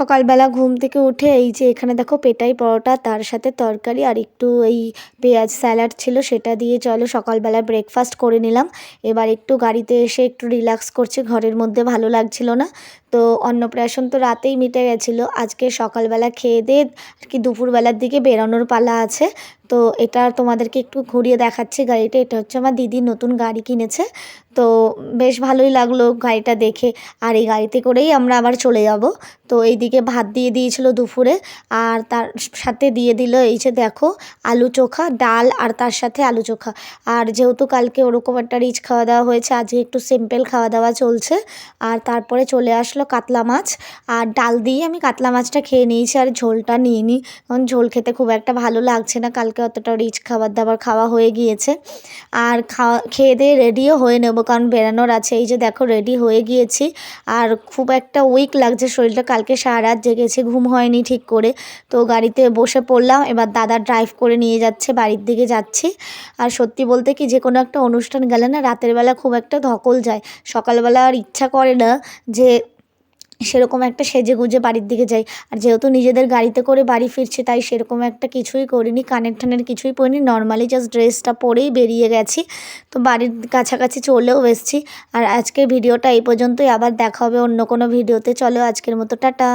সকালবেলা ঘুম থেকে উঠে এই যে এখানে দেখো পেটাই পরোটা, তার সাথে তরকারি আর একটু এই পেঁয়াজ স্যালাড ছিল, সেটা দিয়ে চলো সকালবেলা ব্রেকফাস্ট করে নিলাম। এবার একটু গাড়িতে এসে একটু রিল্যাক্স করছি, ঘরের মধ্যে ভালো লাগছিল না। তো অন্নপ্রাশন তো রাতেই মিটে গেছিলো, আজকে সকালবেলা খেয়ে দিয়ে আর কি দুপুরবেলার দিকে বেরোনোর পালা আছে। তো এটা তোমাদেরকে একটু ঘুরিয়ে দেখাচ্ছি গাড়িটা। এটা হচ্ছে আমার দিদি নতুন গাড়ি কিনেছে, তো বেশ ভালোই লাগলো গাড়িটা দেখে। আর এই গাড়িতে করেই আমরা আবার চলে যাব। তো এইদিকে ভাত দিয়ে দিয়েছিল দুপুরে, আর তার সাথে দিয়ে দিল এই যে দেখো আলু চোখা, ডাল আর তার সাথে আলু চোখা। আর যেহেতু কালকে ওরকম একটা রিচ খাওয়া দাওয়া হয়েছে, আজকে একটু সিম্পল খাওয়া দাওয়া চলছে। আর তারপরে চলে আসলো কাতলা মাছ, আর ডাল দিয়ে আমি কাতলা মাছটা খেয়ে নিয়েছি, আর ঝোলটা নিইনি, কারণ ঝোল খেতে খুব একটা ভালো লাগছে না, কালকে অতটা রিচ খাবার দাবার খাওয়া হয়ে গিয়েছে। আর খেয়ে দিয়ে রেডিও হয়ে নেব, কারণ বেরানোর আছে। এই যে দেখো রেডি হয়ে গিয়েছি, আর খুব একটা উইক লাগছে শরীরটা, কালকে সারা রাত জেগেছি, ঘুম হয়নি ঠিক করে। তো গাড়িতে বসে পড়লাম, এবার দাদা ড্রাইভ করে নিয়ে যাচ্ছে, বাড়ির দিকে যাচ্ছি। আর সত্যি বলতে কি, যে কোনো একটা অনুষ্ঠান গেলে না রাতের বেলা খুব একটা ধকল যায়, সকালবেলা আর ইচ্ছা করে না যে সেরকম একটা সেজে গুজে বাড়ির দিকে যাই। আর যেহেতু নিজেদের গাড়িতে করে বাড়ি ফিরছি, তাই সেরকম একটা কিছুই করিনি, কানের টানের কিছুই পরিনি, নর্মালি জাস্ট ড্রেসটা পরেই বেরিয়ে গেছি। তো বাড়ির কাছাকাছি চলেও এসেছি। আর আজকের ভিডিওটা এই পর্যন্তই, আবার দেখা হবে অন্য কোনো ভিডিওতে। চলো আজকের মতো টাটা।